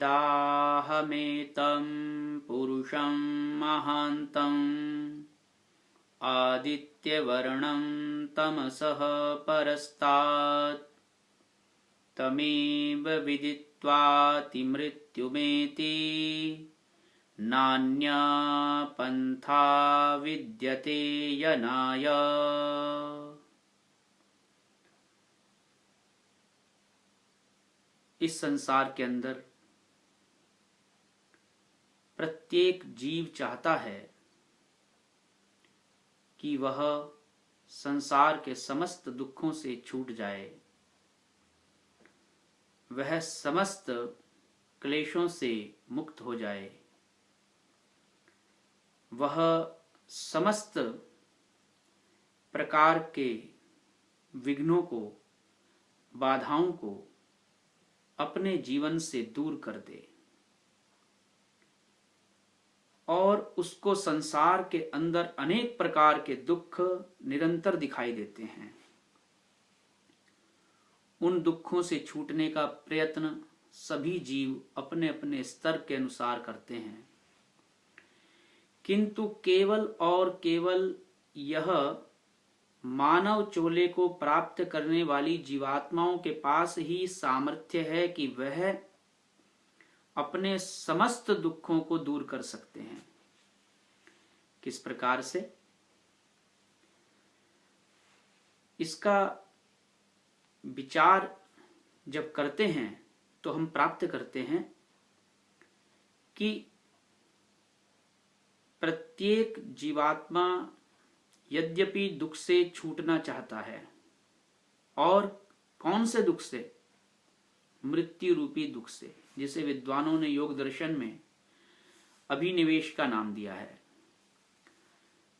वेदाहमेतं पुरुषं महान्तम् आदित्यवर्णं तमसः परस्तात् तमेव विदित्वाति मृत्युमेति नान्या पंथा विद्यते यनाय। इस संसार के अंदर प्रत्येक जीव चाहता है कि वह संसार के समस्त दुखों से छूट जाए, वह समस्त क्लेशों से मुक्त हो जाए, वह समस्त प्रकार के विघ्नों को, बाधाओं को अपने जीवन से दूर कर दे और उसको संसार के अंदर अनेक प्रकार के दुख निरंतर दिखाई देते हैं। उन दुखों से छूटने का प्रयत्न सभी जीव अपने अपने स्तर के अनुसार करते हैं, किंतु केवल और केवल यह मानव चोले को प्राप्त करने वाली जीवात्माओं के पास ही सामर्थ्य है कि वह अपने समस्त दुखों को दूर कर सकते हैं। किस प्रकार से? इसका विचार जब करते हैं तो हम प्राप्त करते हैं कि प्रत्येक जीवात्मा यद्यपि दुख से छूटना चाहता है, और कौन से दुख से? मृत्यु रूपी दुख से, जिसे विद्वानों ने योग दर्शन में अभिनिवेश का नाम दिया है।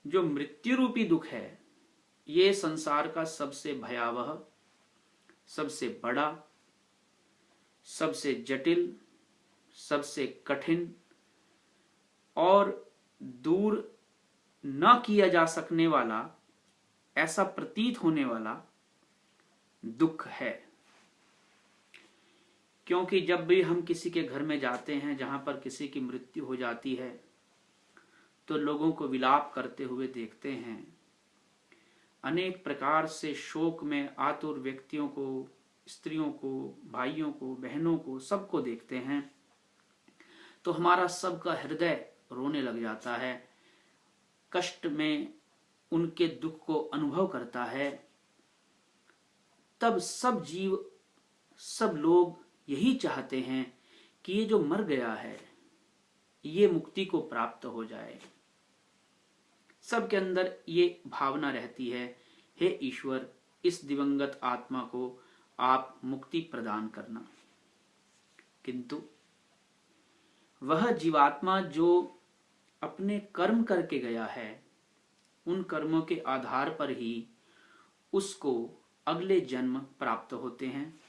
जो मृत्यु रूपी दुख है, ये संसार का सबसे भयावह, सबसे बड़ा, सबसे जटिल, सबसे कठिन और दूर न किया जा सकने वाला, ऐसा प्रतीत होने वाला दुख है। क्योंकि जब भी हम किसी के घर में जाते हैं जहां पर किसी की मृत्यु हो जाती है, तो लोगों को विलाप करते हुए देखते हैं, अनेक प्रकार से शोक में आतुर व्यक्तियों को, स्त्रियों को, भाइयों को, बहनों को, सबको देखते हैं, तो हमारा सबका हृदय रोने लग जाता है, कष्ट में उनके दुख को अनुभव करता है। तब सब जीव, सब लोग यही चाहते हैं कि ये जो मर गया है ये मुक्ति को प्राप्त हो जाए। सबके अंदर ये भावना रहती है, हे ईश्वर, इस दिवंगत आत्मा को आप मुक्ति प्रदान करना। किंतु वह जीवात्मा जो अपने कर्म करके गया है, उन कर्मों के आधार पर ही उसको अगले जन्म प्राप्त होते हैं,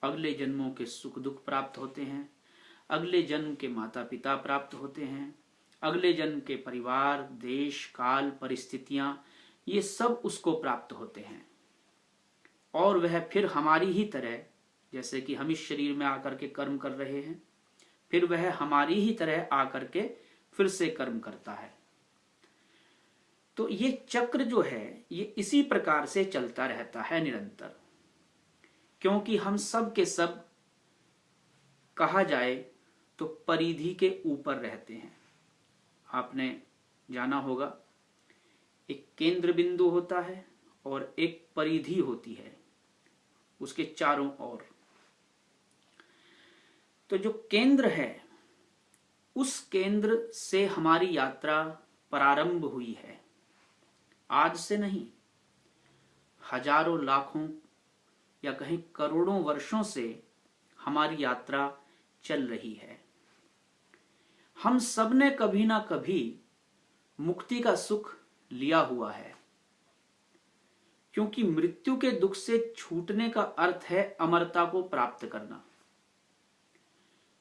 अगले जन्मों के सुख दुख प्राप्त होते हैं, अगले जन्म के माता पिता प्राप्त होते हैं, अगले जन्म के परिवार, देश, काल, परिस्थितियां, ये सब उसको प्राप्त होते हैं। और वह फिर हमारी ही तरह, जैसे कि हम इस शरीर में आकर के कर्म कर रहे हैं, फिर वह हमारी ही तरह आकर के फिर से कर्म करता है। तो ये चक्र जो है, ये इसी प्रकार से चलता रहता है निरंतर। क्योंकि हम सब के सब, कहा जाए तो परिधि के ऊपर रहते हैं। आपने जाना होगा, एक केंद्र बिंदु होता है और एक परिधि होती है उसके चारों ओर। तो जो केंद्र है, उस केंद्र से हमारी यात्रा प्रारंभ हुई है। आज से नहीं, हजारों, लाखों या कहीं करोड़ों वर्षों से हमारी यात्रा चल रही है। हम सब ने कभी ना कभी मुक्ति का सुख लिया हुआ है, क्योंकि मृत्यु के दुख से छूटने का अर्थ है अमरता को प्राप्त करना।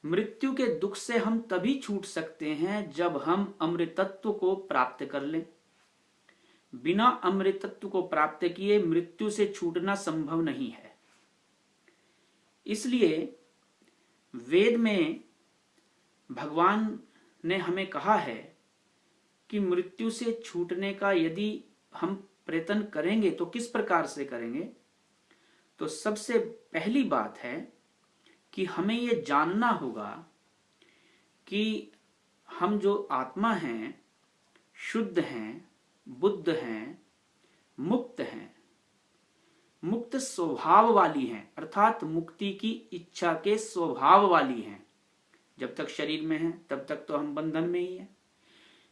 मृत्यु के दुख से हम तभी छूट सकते हैं जब हम अमृतत्व को प्राप्त कर लें। बिना अमृतत्व को प्राप्त किए मृत्यु से छूटना संभव नहीं है। इसलिए वेद में भगवान ने हमें कहा है कि मृत्यु से छूटने का यदि हम प्रयत्न करेंगे तो किस प्रकार से करेंगे। तो सबसे पहली बात है कि हमें ये जानना होगा कि हम जो आत्मा हैं, शुद्ध हैं, बुद्ध हैं, मुक्त हैं, मुक्त स्वभाव वाली हैं, अर्थात मुक्ति की इच्छा के स्वभाव वाली हैं। जब तक शरीर में हैं तब तक तो हम बंधन में ही हैं,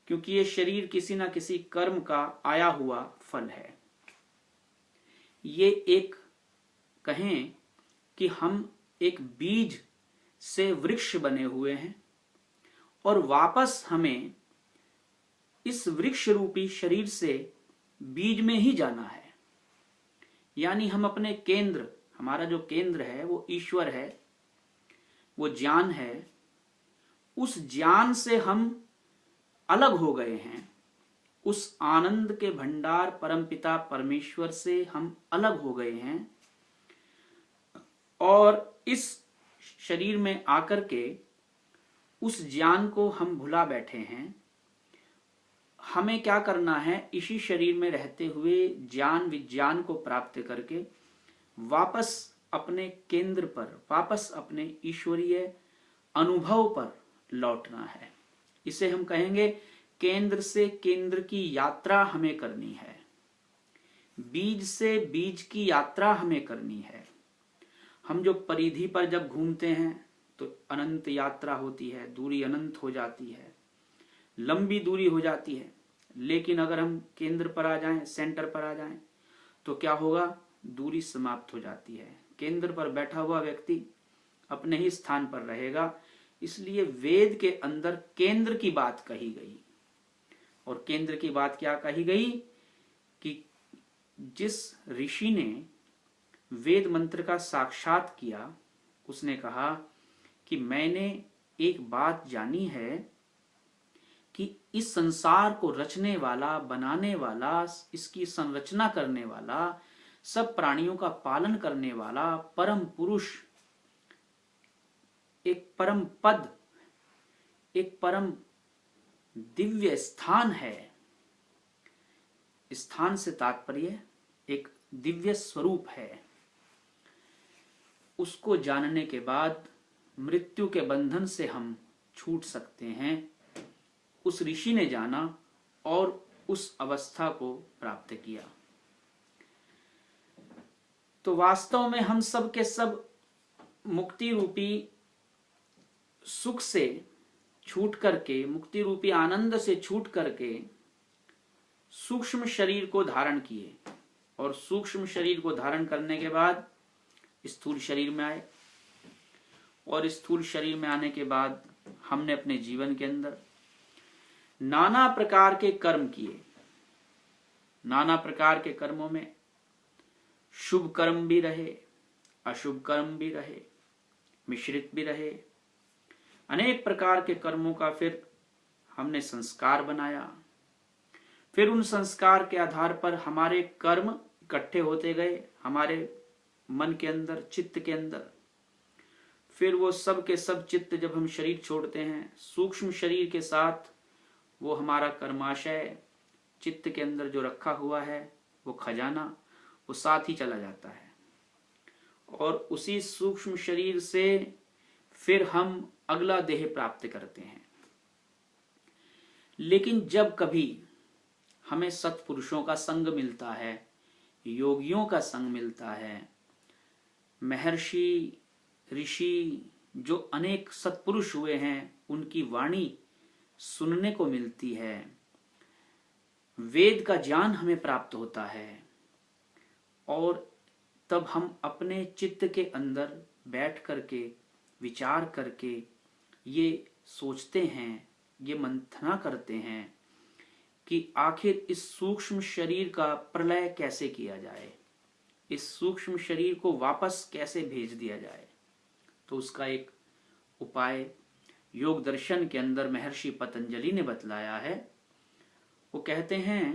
क्योंकि ये शरीर किसी ना किसी कर्म का आया हुआ फल है। ये एक कहें कि हम एक बीज से वृक्ष बने हुए हैं और वापस हमें इस वृक्ष रूपी शरीर से बीज में ही जाना है। यानी हम अपने केंद्र, हमारा जो केंद्र है वो ईश्वर है, वो ज्ञान है, उस ज्ञान से हम अलग हो गए हैं। उस आनंद के भंडार परमपिता परमेश्वर से हम अलग हो गए हैं और इस शरीर में आकर के उस ज्ञान को हम भुला बैठे हैं। हमें क्या करना है, इसी शरीर में रहते हुए ज्ञान विज्ञान को प्राप्त करके वापस अपने केंद्र पर, वापस अपने ईश्वरीय अनुभव पर लौटना है। इसे हम कहेंगे केंद्र से केंद्र की यात्रा हमें करनी है, बीज से बीज की यात्रा हमें करनी है। हम जो परिधि पर जब घूमते हैं तो अनंत यात्रा होती है, दूरी अनंत हो जाती है, लंबी दूरी हो जाती है। लेकिन अगर हम केंद्र पर आ जाएं, सेंटर पर आ जाएं, तो क्या होगा, दूरी समाप्त हो जाती है। केंद्र पर बैठा हुआ व्यक्ति अपने ही स्थान पर रहेगा। इसलिए वेद के अंदर केंद्र की बात कही गई। और केंद्र की बात क्या कही गई कि जिस ऋषि ने वेद मंत्र का साक्षात किया, उसने कहा कि मैंने एक बात जानी है कि इस संसार को रचने वाला, बनाने वाला, इसकी संरचना करने वाला, सब प्राणियों का पालन करने वाला परम पुरुष, एक परम पद, एक परम दिव्य स्थान है। स्थान से तात्पर्य एक दिव्य स्वरूप है। उसको जानने के बाद मृत्यु के बंधन से हम छूट सकते हैं। उस ऋषि ने जाना और उस अवस्था को प्राप्त किया। तो वास्तव में हम सब के सब मुक्ति रूपी सुख से छूट करके, मुक्ति रूपी आनंद से छूट करके सूक्ष्म शरीर को धारण किए और सूक्ष्म शरीर को धारण करने के बाद स्थूल शरीर में आए। और स्थूल शरीर में आने के बाद हमने अपने जीवन के अंदर नाना प्रकार के कर्म किए। नाना प्रकार के कर्मों में शुभ कर्म भी रहे, अशुभ कर्म भी रहे, मिश्रित भी रहे। अनेक प्रकार के कर्मों का फिर हमने संस्कार बनाया। फिर उन संस्कार के आधार पर हमारे कर्म इकट्ठे होते गए हमारे मन के अंदर, चित्त के अंदर। फिर वो सब के सब चित्त जब हम शरीर छोड़ते हैं, सूक्ष्म शरीर के साथ वो हमारा कर्माशय चित्त के अंदर जो रखा हुआ है, वो खजाना, वो साथ ही चला जाता है। और उसी सूक्ष्म शरीर से फिर हम अगला देह प्राप्त करते हैं। लेकिन जब कभी हमें सत्पुरुषों का संग मिलता है, योगियों का संग मिलता है, महर्षि, ऋषि जो अनेक सत्पुरुष हुए हैं, उनकी वाणी सुनने को मिलती है, वेद का ज्ञान हमें प्राप्त होता है, और तब हम अपने चित्त के अंदर बैठ करके विचार करके ये सोचते हैं, ये मंथना करते हैं कि आखिर इस सूक्ष्म शरीर का प्रलय कैसे किया जाए, इस सूक्ष्म शरीर को वापस कैसे भेज दिया जाए। तो उसका एक उपाय योग दर्शन के अंदर महर्षि पतंजलि ने बतलाया है। वो कहते हैं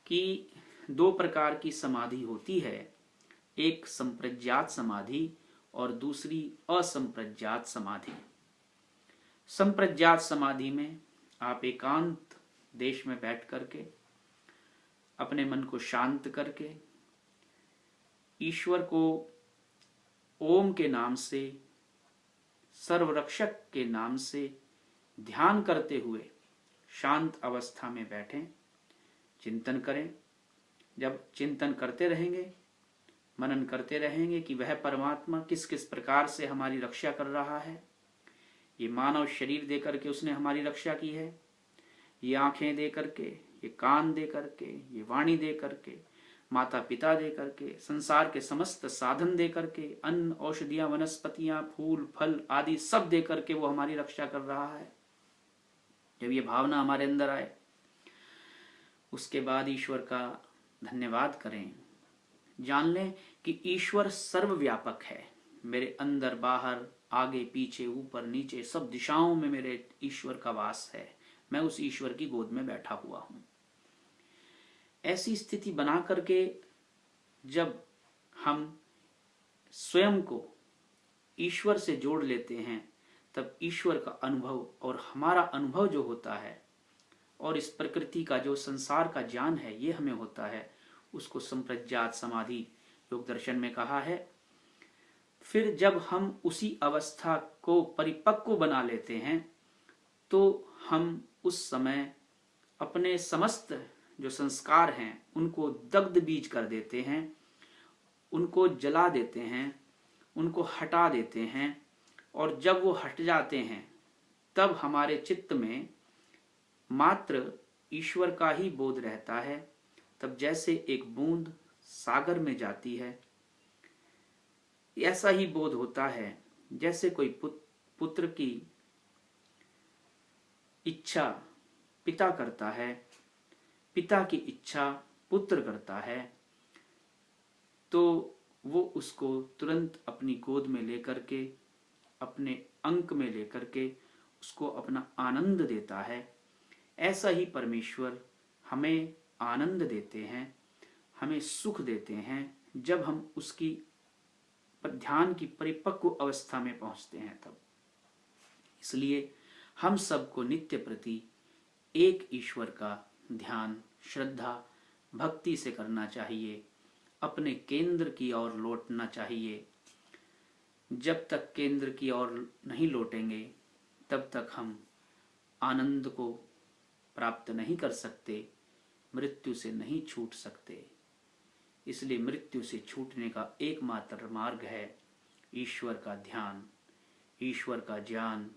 कि दो प्रकार की समाधि होती है, एक संप्रज्ञात समाधि और दूसरी असंप्रज्ञात समाधि। संप्रज्ञात समाधि में आप एकांत देश में बैठ करके अपने मन को शांत करके ईश्वर को ओम के नाम से, सर्वरक्षक के नाम से ध्यान करते हुए शांत अवस्था में बैठें, चिंतन करें। जब चिंतन करते रहेंगे, मनन करते रहेंगे कि वह परमात्मा किस किस प्रकार से हमारी रक्षा कर रहा है। ये मानव शरीर दे करके उसने हमारी रक्षा की है, ये आंखें दे करके, ये कान दे करके, ये वाणी दे करके, माता पिता दे करके, संसार के समस्त साधन दे करके, अन्न, औषधियां, वनस्पतियां, फूल, फल आदि सब दे करके वो हमारी रक्षा कर रहा है। जब ये भावना हमारे अंदर आए, उसके बाद ईश्वर का धन्यवाद करें। जान लें कि ईश्वर सर्वव्यापक है। मेरे अंदर बाहर, आगे पीछे, ऊपर नीचे, सब दिशाओं में मेरे ईश्वर का वास है। मैं उस ईश्वर की गोद में बैठा हुआ हूं। ऐसी स्थिति बना करके जब हम स्वयं को ईश्वर से जोड़ लेते हैं, तब ईश्वर का अनुभव और हमारा अनुभव जो होता है और इस प्रकृति का जो संसार का ज्ञान है ये हमें होता है, उसको संप्रज्ञात समाधि योग दर्शन में कहा है। फिर जब हम उसी अवस्था को परिपक्व बना लेते हैं तो हम उस समय अपने समस्त जो संस्कार हैं उनको दग्ध बीज कर देते हैं, उनको जला देते हैं, उनको हटा देते हैं। और जब वो हट जाते हैं तब हमारे चित्त में मात्र ईश्वर का ही बोध रहता है। तब जैसे एक बूंद सागर में जाती है, ऐसा ही बोध होता है जैसे कोई पुत्र की इच्छा पिता करता है, पिता की इच्छा पुत्र करता है, तो वो उसको तुरंत अपनी गोद में लेकर के, अपने अंक में लेकर के उसको अपना आनंद देता है। ऐसा ही परमेश्वर हमें आनंद देते हैं, हमें सुख देते हैं जब हम उसकी ध्यान की परिपक्व अवस्था में पहुंचते हैं तब। इसलिए हम सबको नित्य प्रति एक ईश्वर का ध्यान श्रद्धा भक्ति से करना चाहिए, अपने केंद्र की ओर लौटना चाहिए। जब तक केंद्र की ओर नहीं लौटेंगे तब तक हम आनंद को प्राप्त नहीं कर सकते, मृत्यु से नहीं छूट सकते। इसलिए मृत्यु से छूटने का एकमात्र मार्ग है ईश्वर का ध्यान, ईश्वर का ज्ञान,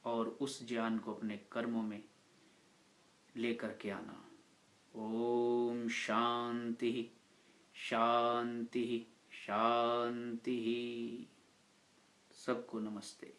और उस ज्ञान को अपने कर्मों में लेकर के आना। ओम शांति शांति शांति। सबको नमस्ते।